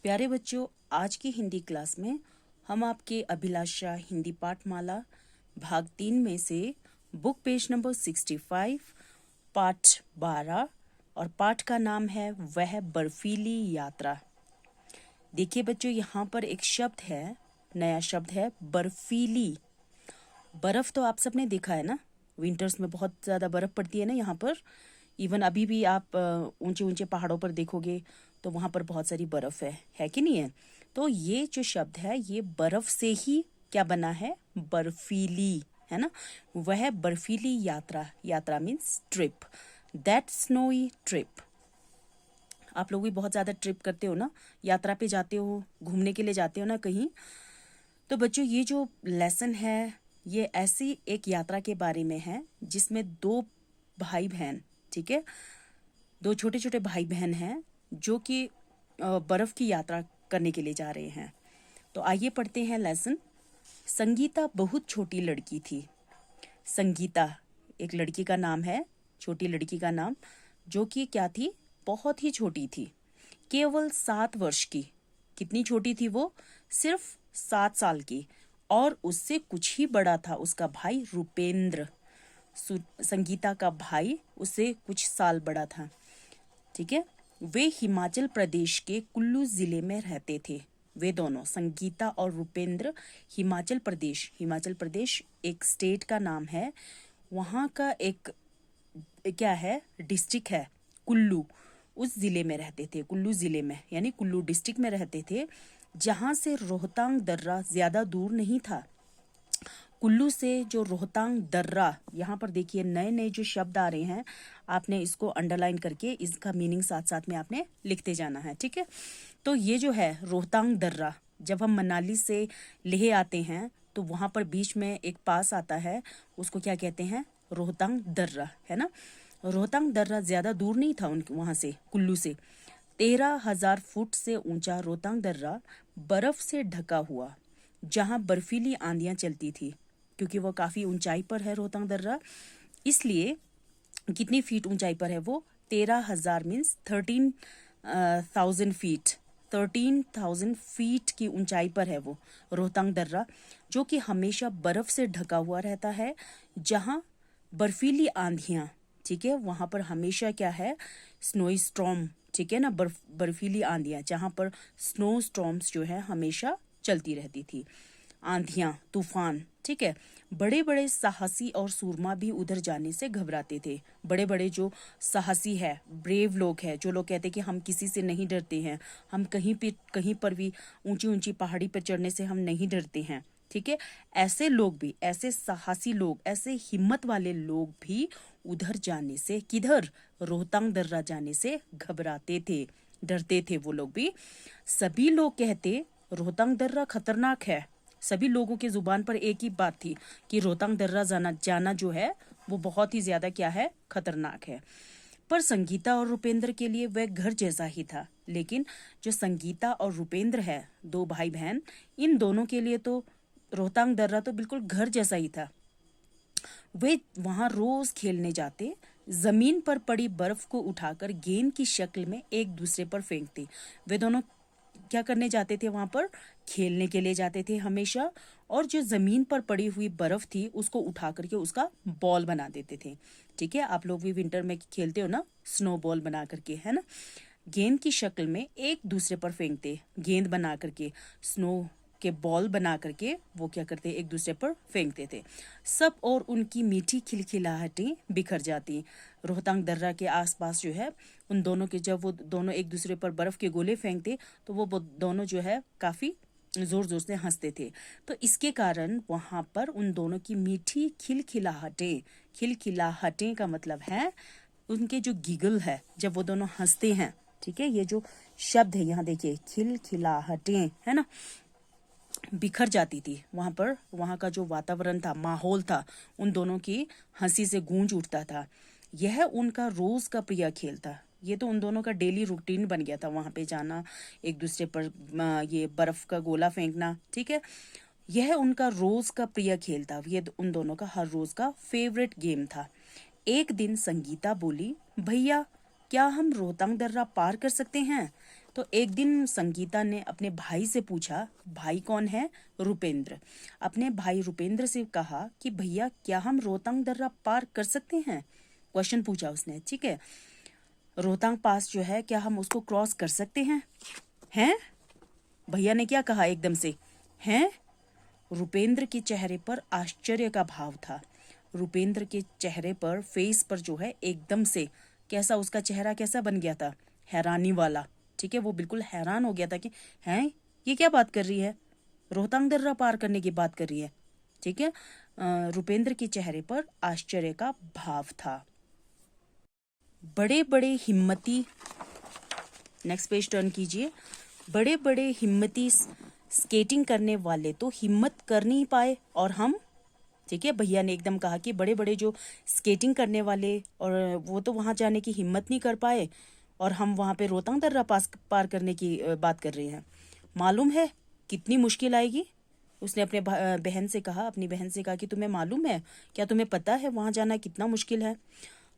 प्यारे बच्चों, आज की हिंदी क्लास में हम आपके अभिलाषा हिंदी पाठमाला भाग 3 में से बुक पेज नंबर 65 पाठ 12 और पाठ का नाम है वह बर्फीली यात्रा। देखिए बच्चों, यहाँ पर एक शब्द है, नया शब्द है बर्फीली। बर्फ तो आप सबने देखा है ना, विंटर्स में बहुत ज़्यादा बर्फ पड़ती है ना यहाँ पर। इवन अभी भी आप ऊंचे ऊंचे पहाड़ों पर देखोगे तो वहाँ पर बहुत सारी बर्फ है कि नहीं है। तो ये जो शब्द है ये बर्फ से ही क्या बना है, बर्फीली, है ना। वह बर्फीली यात्रा, यात्रा means trip, that snowy trip. आप लोग भी बहुत ज़्यादा ट्रिप करते हो ना, यात्रा पे जाते हो, घूमने के लिए जाते हो ना कहीं। तो बच्चों, ये जो लेसन है ये ऐसी एक यात्रा के बारे में है जिसमें दो भाई बहन, ठीक है, दो छोटे छोटे भाई बहन हैं जो कि बर्फ की यात्रा करने के लिए जा रहे हैं। तो आइए पढ़ते हैं लेसन। संगीता बहुत छोटी लड़की थी। संगीता एक लड़की का नाम है, छोटी लड़की का नाम, जो कि क्या थी, बहुत ही छोटी थी, केवल 7 वर्ष की। कितनी छोटी थी वो? सिर्फ 7 साल की। और उससे कुछ ही बड़ा था उसका भाई रूपेंद्र। संगीता का भाई उससे कुछ साल बड़ा था, ठीक है। वे हिमाचल प्रदेश के कुल्लू जिले में रहते थे। वे दोनों, संगीता और रूपेंद्र, हिमाचल प्रदेश एक स्टेट का नाम है, वहाँ का एक क्या है, डिस्ट्रिक्ट है कुल्लू, उस जिले में रहते थे। कुल्लू जिले में यानी कुल्लू डिस्ट्रिक्ट में रहते थे, जहाँ से रोहतांग दर्रा ज्यादा दूर नहीं था। कुल्लू से जो रोहतांग दर्रा, यहाँ पर देखिए नए नए जो शब्द आ रहे हैं, आपने इसको अंडरलाइन करके इसका मीनिंग साथ साथ में आपने लिखते जाना है, ठीक है। तो ये जो है रोहतांग दर्रा, जब हम मनाली से लेह आते हैं तो वहाँ पर बीच में एक पास आता है, उसको क्या कहते हैं, रोहतांग दर्रा, है ना। रोहतांग दर्रा ज्यादा दूर नहीं था उनके वहाँ से, कुल्लू से। 13,000 फुट से ऊंचा रोहतांग दर्रा बर्फ से ढका हुआ, जहाँ बर्फीली आंधियां चलती थी। क्योंकि वो काफी ऊंचाई पर है रोहतांग दर्रा, इसलिए कितनी फीट ऊंचाई पर है वो? 13,000 मीन्स 13,000 फीट, 13,000 फीट की ऊंचाई पर है वो रोहतांग दर्रा, जो कि हमेशा बर्फ से ढका हुआ रहता है, जहाँ बर्फीली आंधियां, ठीक है, वहां पर हमेशा क्या है, स्नोई स्टॉर्म, ठीक है ना, बर्फीली आंधियां, जहां पर स्नो स्टॉर्म्स जो है हमेशा चलती रहती थी, आंधियां, तूफान, ठीक है। बड़े बड़े साहसी और सूरमा भी उधर जाने से घबराते थे। बड़े बड़े जो साहसी है, ब्रेव लोग हैं, जो लोग कहते हैं कि हम किसी से नहीं डरते हैं, हम कहीं पर भी ऊंची ऊंची पहाड़ी पर चढ़ने से हम नहीं डरते हैं, ठीक है, ऐसे लोग भी, ऐसे साहसी लोग, ऐसे हिम्मत वाले लोग भी उधर जाने से, किधर, रोहतांग दर्रा जाने से घबराते थे, डरते थे वो लोग भी। सभी लोग कहते रोहतांग दर्रा खतरनाक है। सभी लोगों की जुबान पर एक ही बात थी कि रोहतांग दर्रा जाना जो है वो बहुत ही ज्यादा क्या है, खतरनाक है। पर संगीता और रुपेंद्र के लिए वह घर जैसा ही था। लेकिन जो संगीता और रुपेंद्र है, दो भाई बहन, इन दोनों के लिए तो रोहतांग दर्रा तो बिल्कुल घर जैसा ही था। वे वहां रोज खेलने जाते, जमीन पर पड़ी बर्फ को उठाकर गेंद की शक्ल में एक दूसरे पर फेंकते। वे दोनों क्या करने जाते थे, वहां पर खेलने के लिए जाते थे हमेशा, और जो जमीन पर पड़ी हुई बर्फ थी उसको उठा करके उसका बॉल बना देते थे, ठीक है। आप लोग भी विंटर में खेलते हो ना, स्नो बॉल बना करके, है ना, गेंद की शक्ल में एक दूसरे पर फेंकते, गेंद बना करके, स्नो के बॉल बना करके वो क्या करते, एक दूसरे पर फेंकते थे। सब और उनकी मीठी खिलखिलाहटें बिखर जाती। रोहतांग दर्रा के आसपास जो है, उन दोनों के, जब वो दोनों एक दूसरे पर बर्फ के गोले फेंकते तो वो दोनों जो है काफी जोर जोर से हंसते थे। तो इसके कारण वहां पर उन दोनों की मीठी खिलखिलाहटें, खिलखिलाहटें का मतलब है उनके जो गिगल है, जब वो दोनों हंसते हैं, ठीक है, ये जो शब्द है यहाँ देखिए, खिलखिलाहटें, है ना, बिखर जाती थी वहां पर। वहां का जो वातावरण था, माहौल था, उन दोनों की हंसी से गूंज उठता था। यह उनका रोज का प्रिय खेल था। ये तो उन दोनों का डेली रूटीन बन गया था, वहां पे जाना, एक दूसरे पर ये बर्फ का गोला फेंकना, ठीक है। यह उनका रोज का प्रिय खेल था, ये उन दोनों का हर रोज का फेवरेट गेम था। एक दिन संगीता बोली, भैया क्या हम रोहतांग दर्रा पार कर सकते हैं? तो एक दिन संगीता ने अपने भाई से पूछा, भाई कौन है? रुपेंद्र। अपने भाई रुपेंद्र से कहा कि भैया क्या हम रोहतांग दर्रा पार कर सकते हैं? क्वेश्चन पूछा उसने, ठीक है। रोहतांग पास जो है क्या हम उसको क्रॉस कर सकते हैं? हैं? भैया ने क्या कहा एकदम से? हैं? रुपेंद्र के चेहरे पर आश्चर्य का भाव था। रुपेंद्र के चेहरे पर, फेस पर जो है एकदम से कैसा उसका चेहरा कैसा बन गया था? हैरानी वाला, ठीक है। वो बिल्कुल हैरान हो गया था कि हैं, ये क्या बात कर रही है? रोहतांग दर्रा पार करने की बात कर रही है, ठीक है। रुपेंद्र के चेहरे पर आश्चर्य का भाव था। बड़े बड़े हिम्मती, नेक्स्ट पेज टर्न कीजिए। बड़े बड़े हिम्मती स्केटिंग करने वाले तो हिम्मत कर नहीं पाए और हम, ठीक है। भैया ने एकदम कहा कि बड़े बड़े जो स्केटिंग करने वाले और वो तो वहां जाने की हिम्मत नहीं कर पाए और हम वहां पे रोहतांग दर्रा पार करने की बात कर रहे हैं। मालूम है कितनी मुश्किल आएगी? उसने अपने बहन से कहा, अपनी बहन से कहा कि तुम्हें मालूम है, क्या तुम्हें पता है वहां जाना कितना मुश्किल है?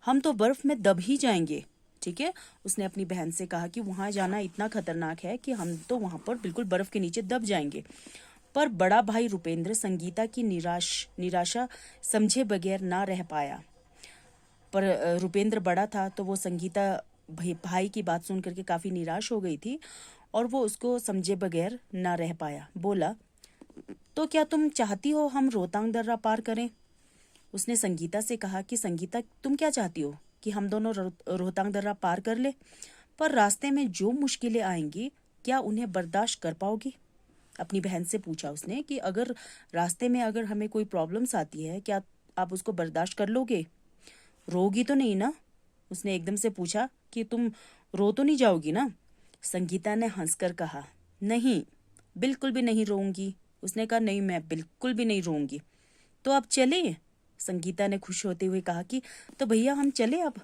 हम तो बर्फ में दब ही जाएंगे, ठीक है। उसने अपनी बहन से कहा कि वहां जाना इतना खतरनाक है कि हम तो वहां पर बिल्कुल बर्फ के नीचे दब जाएंगे। पर बड़ा भाई रुपेंद्र संगीता की निराशा समझे बगैर ना रह पाया। पर रुपेंद्र बड़ा था तो वो संगीता भाई की बात सुन करके काफी निराश हो गई थी और वो उसको समझे बगैर ना रह पाया। बोला, तो क्या तुम चाहती हो हम रोहतांग दर्रा पार करें? उसने संगीता से कहा कि संगीता तुम क्या चाहती हो कि हम दोनों रोहतांग दर्रा पार कर ले? पर रास्ते में जो मुश्किलें आएंगी क्या उन्हें बर्दाश्त कर पाओगी? अपनी बहन से पूछा उसने कि अगर रास्ते में अगर हमें कोई प्रॉब्लम्स आती है क्या आप उसको बर्दाश्त कर लोगे? रोगी तो नहीं ना? उसने एकदम से पूछा कि तुम रो तो नहीं जाओगी ना? संगीता ने हंसकर कहा, नहीं, बिल्कुल भी नहीं रोऊंगी। उसने कहा, नहीं, मैं बिल्कुल भी नहीं रोऊंगी। तो अब चले? संगीता ने खुश होते हुए कहा कि तो भैया हम चले अब।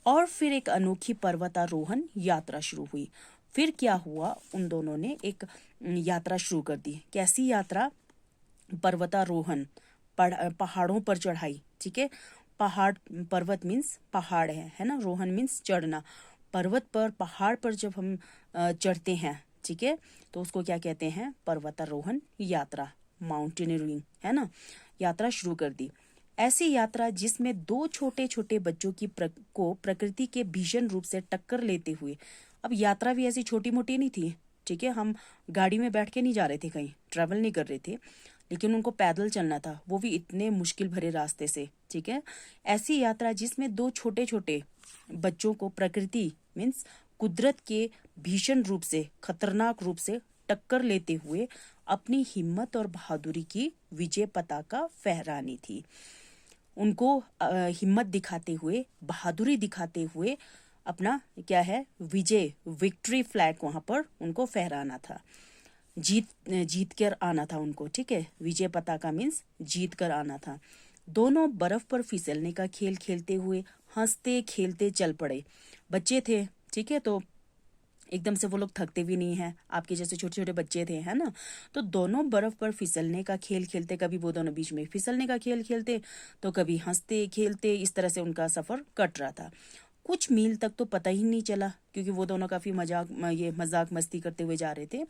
और फिर एक अनोखी पर्वतारोहण यात्रा शुरू हुई। फिर क्या हुआ, उन दोनों ने एक यात्रा शुरू कर दी। कैसी यात्रा? पर्वतारोहण, पहाड़ों पर चढ़ाई, ठीक है। पहाड़, पर्वत मीन्स पहाड़ है ना। रोहन मीन्स चढ़ना। पर्वत पर, पहाड़ पर जब हम चढ़ते हैं, ठीक है, तो उसको क्या कहते हैं? पर्वतारोहण यात्रा, माउंटेनियरिंग, है ना। यात्रा शुरू कर दी। ऐसी यात्रा जिसमें दो छोटे छोटे बच्चों की को प्रकृति के भीषण रूप से टक्कर लेते हुए, अब यात्रा भी ऐसी छोटी मोटी नहीं थी, ठीक है। हम गाड़ी में बैठ के नहीं जा रहे थे, कहीं ट्रैवल नहीं कर रहे थे, लेकिन उनको पैदल चलना था, वो भी इतने मुश्किल भरे रास्ते से, ठीक है। ऐसी यात्रा जिसमें दो छोटे छोटे बच्चों को प्रकृति मीन्स कुदरत के भीषण रूप से, खतरनाक रूप से टक्कर लेते हुए अपनी हिम्मत और बहादुरी की विजय पताका फहरानी थी। उनको हिम्मत दिखाते हुए, बहादुरी दिखाते हुए अपना क्या है, विजय, विक्ट्री फ्लैग वहां पर उनको फहराना था। जीत कर आना था उनको, ठीक है। विजय पताका मीन्स जीत कर आना था। दोनों बर्फ पर फिसलने का खेल खेलते हुए हंसते खेलते चल पड़े। बच्चे थे, ठीक है, तो एकदम से वो लोग थकते भी नहीं हैं, आपके जैसे छोटे छोटे बच्चे थे, है ना। तो दोनों बर्फ पर फिसलने का खेल खेलते, कभी वो दोनों बीच में फिसलने का खेल खेलते तो कभी हंसते खेलते, इस तरह से उनका सफर कट रहा था। कुछ मील तक तो पता ही नहीं चला क्योंकि वो दोनों काफी मजाक मस्ती करते हुए जा रहे थे,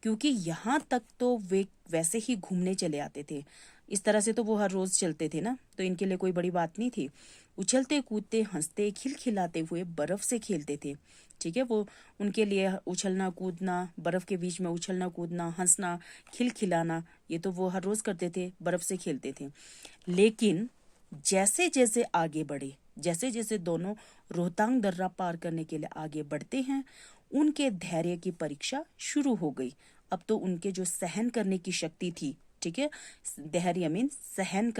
क्योंकि यहाँ तक तो वे वैसे ही घूमने चले आते थे। इस तरह से तो वो हर रोज चलते थे ना, तो इनके लिए कोई बड़ी बात नहीं थी। उछलते कूदते हंसते खिलखिलाते हुए बर्फ से खेलते थे, ठीक है। वो उनके लिए उछलना कूदना, बर्फ के बीच में उछलना कूदना, हंसना, खिलखिलाना, ये तो वो हर रोज करते थे, बर्फ से खेलते थे। लेकिन जैसे जैसे आगे बढ़े, जैसे जैसे दोनों रोहतांग दर्रा पार करने के लिए आगे बढ़ते हैं, उनके धैर्य की परीक्षा शुरू हो गई। अब तो उनके जो सहन करने की शक्ति थी, ठीक है, धैर्य मीन्स सहन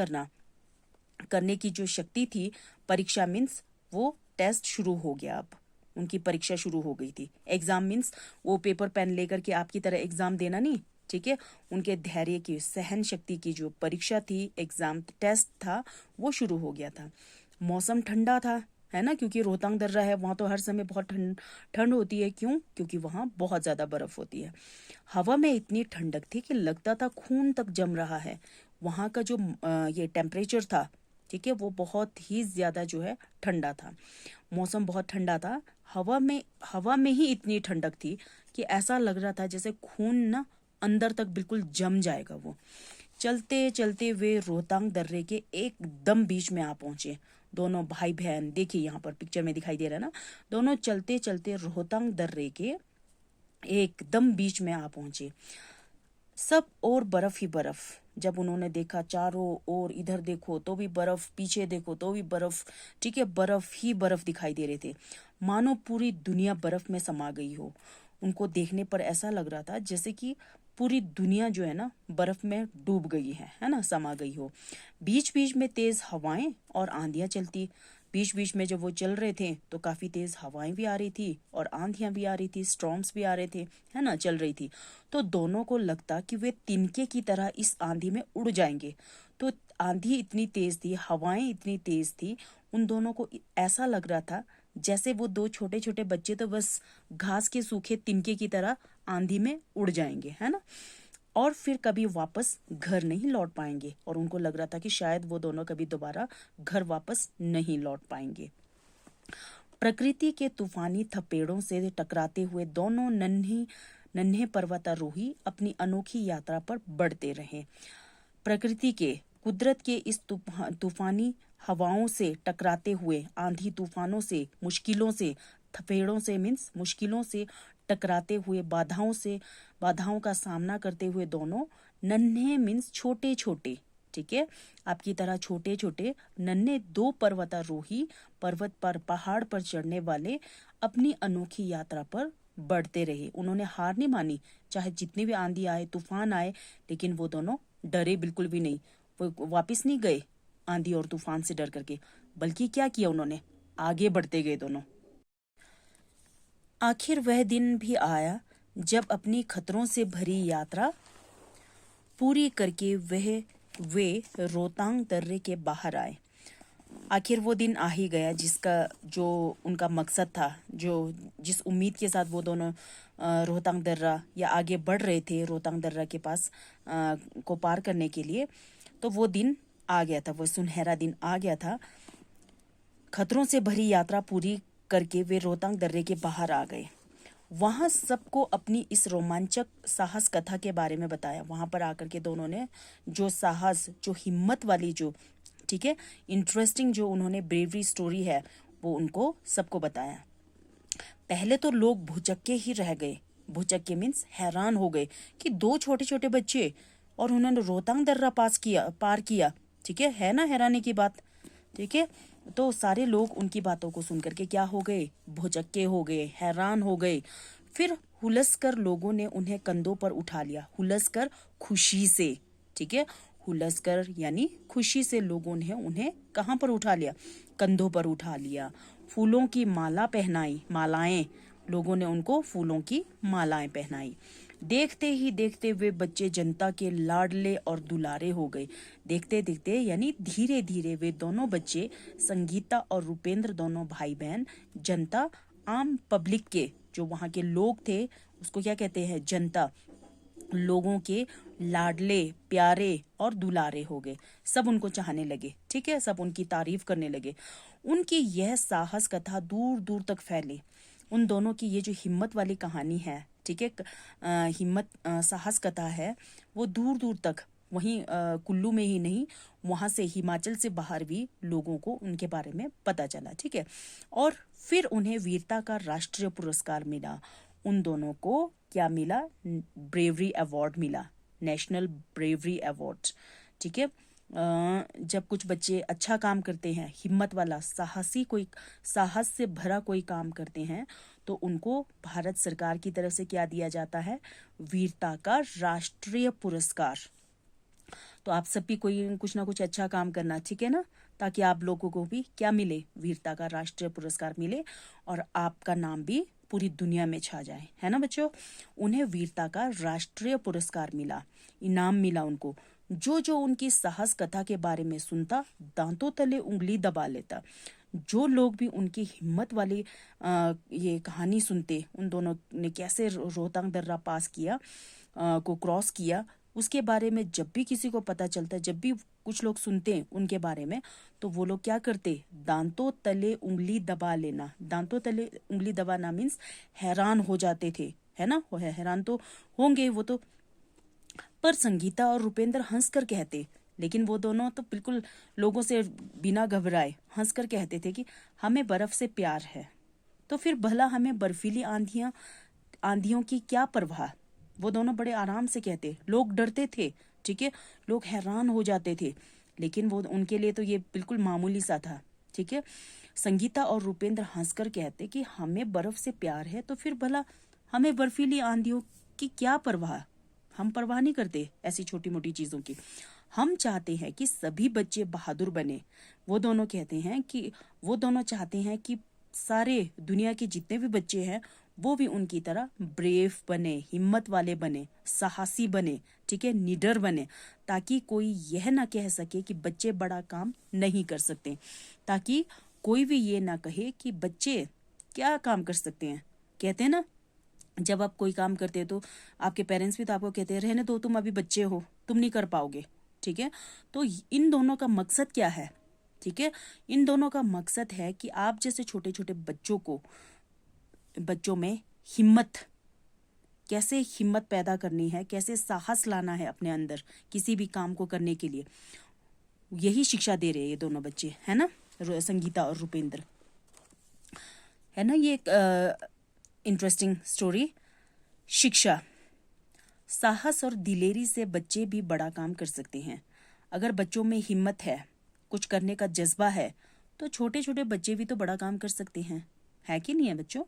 करने की जो शक्ति थी, परीक्षा मीन्स वो टेस्ट शुरू हो गया। अब उनकी परीक्षा शुरू हो गई थी। एग्जाम मीन्स वो पेपर पेन लेकर के आपकी तरह एग्जाम देना नहीं, ठीक है। उनके धैर्य की, सहन शक्ति की जो परीक्षा थी, एग्जाम टेस्ट था, वो शुरू हो गया था। मौसम ठंडा था, है ना, क्योंकि रोहतांग दर्रा है, वहां तो हर समय बहुत ठंड होती है। क्यों? क्योंकि वहां बहुत ज्यादा बर्फ होती है। हवा में इतनी ठंडक थी कि लगता था खून तक जम रहा है। वहां का जो ये टेम्परेचर था, ठीक है, वो बहुत ही ज्यादा जो है ठंडा था। मौसम बहुत ठंडा था, हवा में ही इतनी ठंडक थी कि ऐसा लग रहा था जैसे खून ना अंदर तक बिल्कुल जम जाएगा। वो चलते चलते वे रोहतांग दर्रे के एकदम बीच में आ पहुंचे। दोनों भाई बहन, देखिए यहाँ पर पिक्चर में दिखाई दे रहा है ना, दोनों चलते चलते रोहतांग दर्रे के एकदम बीच में आ पहुंचे। सब और बर्फ ही बर्फ। जब उन्होंने देखा चारों ओर, इधर देखो तो भी बर्फ, पीछे देखो तो भी बर्फ, ठीक है, बर्फ ही बर्फ दिखाई दे रहे थे, मानो पूरी दुनिया बर्फ में समा गई हो। उनको देखने पर ऐसा लग रहा था जैसे कि पूरी दुनिया जो है ना बर्फ में डूब गई है ना, समा गई हो। बीच बीच में तेज हवाएं और आंधियां चलती। बीच बीच में जब वो चल रहे थे तो काफी तेज हवाएं भी आ रही थी और आंधियां भी आ रही थी, स्टॉर्म्स भी आ रहे थे, है ना, चल रही थी। तो दोनों को लगता कि वे तिनके की तरह इस आंधी में उड़ जाएंगे। तो आंधी इतनी तेज थी, हवाएं इतनी तेज थी, उन दोनों को ऐसा लग रहा था जैसे वो दो छोटे छोटे बच्चे तो बस घास के सूखे तिनके की तरह आंधी में उड़ जाएंगे, है ना, और फिर कभी वापस घर नहीं लौट पाएंगे। और उनको लग रहा था कि शायद वो दोनों कभी दोबारा घर वापस नहीं लौट पाएंगे। प्रकृति के तूफानी थपेड़ों से टकराते हुए दोनों नन्हे पर्वतारोही अपनी अनोखी यात्रा पर बढ़ते रहे। प्रकृति के, कुदरत के इस तूफानी हवाओं से टकराते हुए, आंधी तूफानों से, मुश्किलों से, थपेड़ों से मीन्स मुश्किलों से टकराते हुए, बाधाओं का सामना करते हुए दोनों नन्हे मीन्स छोटे छोटे, ठीक है, आपकी तरह छोटे छोटे नन्हे दो पर्वतारोही पर्वत पर, पहाड़ पर चढ़ने वाले अपनी अनोखी यात्रा पर बढ़ते रहे। उन्होंने हार नहीं मानी, चाहे जितनी भी आंधी आए, तूफान आए, लेकिन वो दोनों डरे बिल्कुल भी नहीं। वो वापस नहीं गए आंधी और तूफान से डर करके, बल्कि क्या किया उन्होंने, आगे बढ़ते गए दोनों। आखिर वह दिन भी आया जब अपनी खतरों से भरी यात्रा पूरी करके वे रोहतांग दर्रे के बाहर आए। आखिर वो दिन आ ही गया जिसका, जो उनका मकसद था, जो जिस उम्मीद के साथ वो दोनों रोहतांग दर्रा या आगे बढ़ रहे थे रोहतांग दर्रा के पास को पार करने के लिए, तो वो दिन आ गया था, वो सुनहरा दिन आ गया था। खतरों से भरी यात्रा पूरी करके वे रोहतांग दर्रे के बाहर आ गए। वहां सबको अपनी इस रोमांचक साहस कथा के बारे में बताया। वहां पर आकर के दोनों ने जो साहस, जो हिम्मत वाली, जो, ठीक है, इंटरेस्टिंग जो उन्होंने ब्रेवरी स्टोरी है वो उनको सबको बताया। पहले तो लोग भुचक्के ही रह गए। भुचक्के मीन्स हैरान हो गए कि दो छोटे छोटे बच्चे और उन्होंने रोहतांग दर्रा पार किया, ठीक है ना, हैरानी की बात, ठीक है। तो सारे लोग उनकी बातों को सुनकर के क्या हो गए, भुचक्के हो गए, हैरान हो गए। फिर हुलसकर लोगों ने उन्हें कंधों पर उठा लिया। हुलसकर खुशी से, ठीक है, हुलसकर यानी खुशी से लोगों ने उन्हें कहां पर उठा लिया, कंधों पर उठा लिया। फूलों की माला पहनाई, मालाएं, लोगों ने उनको फूलों की मालाएं पहनाई। देखते ही देखते वे बच्चे जनता के लाडले और दुलारे हो गए। देखते देखते यानी धीरे धीरे वे दोनों बच्चे, संगीता और रूपेंद्र, दोनों भाई बहन, जनता, आम पब्लिक के, जो वहां के लोग थे उसको क्या कहते हैं, जनता, लोगों के लाडले, प्यारे और दुलारे हो गए। सब उनको चाहने लगे, ठीक है, सब उनकी तारीफ करने लगे। उनकी यह साहस कथा दूर दूर तक फैली। उन दोनों की ये जो हिम्मत वाली कहानी है, ठीक है, हिम्मत साहस कथा है, वो दूर दूर तक, वहीं कुल्लू में ही नहीं, वहां से हिमाचल से बाहर भी लोगों को उनके बारे में पता चला, ठीक है। और फिर उन्हें वीरता का राष्ट्रीय पुरस्कार मिला। उन दोनों को क्या मिला, ब्रेवरी अवार्ड मिला, नेशनल ब्रेवरी अवार्ड, ठीक है। जब कुछ बच्चे अच्छा काम करते हैं, हिम्मत वाला, साहस से भरा कोई काम करते हैं, तो उनको भारत सरकार की तरफ से क्या दिया जाता है, वीरता का राष्ट्रीय पुरस्कार। तो आप सब भी कोई कुछ ना कुछ अच्छा काम करना, ठीक है ना, ताकि आप लोगों को भी क्या मिले, वीरता का राष्ट्रीय पुरस्कार मिले और आपका नाम भी पूरी दुनिया में छा जाए, है ना बच्चों। उन्हें वीरता का राष्ट्रीय पुरस्कार मिला, इनाम मिला उनको। जो जो उनकी साहस कथा के बारे में सुनता, दांतों तले उंगली दबा लेता। जो लोग भी उनकी हिम्मत वाली ये कहानी सुनते, उन दोनों ने कैसे रोहतांग दर्रा पास किया, को क्रॉस किया, उसके बारे में जब भी किसी को पता चलता है, जब भी कुछ लोग सुनते हैं उनके बारे में, तो वो लोग क्या करते, दांतों तले उंगली दबा लेना। दांतों तले उंगली दबाना मीन्स हैरान हो जाते थे, है ना, वो हैरान तो होंगे वो तो। पर संगीता और रुपेंद्र हंस कर कहते, लेकिन वो दोनों तो बिल्कुल लोगों से बिना घबराए हंस कर कहते थे कि हमें बर्फ से प्यार है, तो फिर भला हमें बर्फीली आंधियों की क्या परवाह। वो दोनों बड़े आराम से कहते, लोग डरते थे, ठीक है, लोग हैरान हो जाते थे, लेकिन वो उनके लिए तो ये बिल्कुल मामूली सा था, ठीक है। संगीता और रुपेंद्र हंसकर कहते कि हमें बर्फ से प्यार है, तो फिर भला हमें बर्फीली आंधियों की क्या परवाह। हम परवाह नहीं करते ऐसी छोटी मोटी चीजों की। हम चाहते हैं कि सभी बच्चे बहादुर बने। वो दोनों कहते हैं कि वो दोनों चाहते हैं कि सारे दुनिया के जितने भी बच्चे हैं वो भी उनकी तरह ब्रेव बने, हिम्मत वाले बने, साहसी बने, ठीक है, निडर बने, ताकि कोई यह ना कह सके कि बच्चे बड़ा काम नहीं कर सकते, ताकि कोई भी ये ना कहे कि बच्चे क्या काम कर सकते हैं। कहते हैं ना, जब आप कोई काम करते हैं तो आपके पेरेंट्स भी तो आपको कहते हैं रहने दो, तुम अभी बच्चे हो, तुम नहीं कर पाओगे, ठीक है। तो इन दोनों का मकसद क्या है, ठीक है, इन दोनों का मकसद है कि आप जैसे छोटे छोटे बच्चों में कैसे हिम्मत पैदा करनी है, कैसे साहस लाना है अपने अंदर किसी भी काम को करने के लिए, यही शिक्षा दे रहे हैं ये दोनों बच्चे, है ना, संगीता और रुपेंद्र, है ना। ये एक इंटरेस्टिंग स्टोरी। शिक्षा, साहस और दिलेरी से बच्चे भी बड़ा काम कर सकते हैं। अगर बच्चों में हिम्मत है, कुछ करने का जज्बा है, तो छोटे छोटे बच्चे भी तो बड़ा काम कर सकते हैं, है कि नहीं है बच्चों।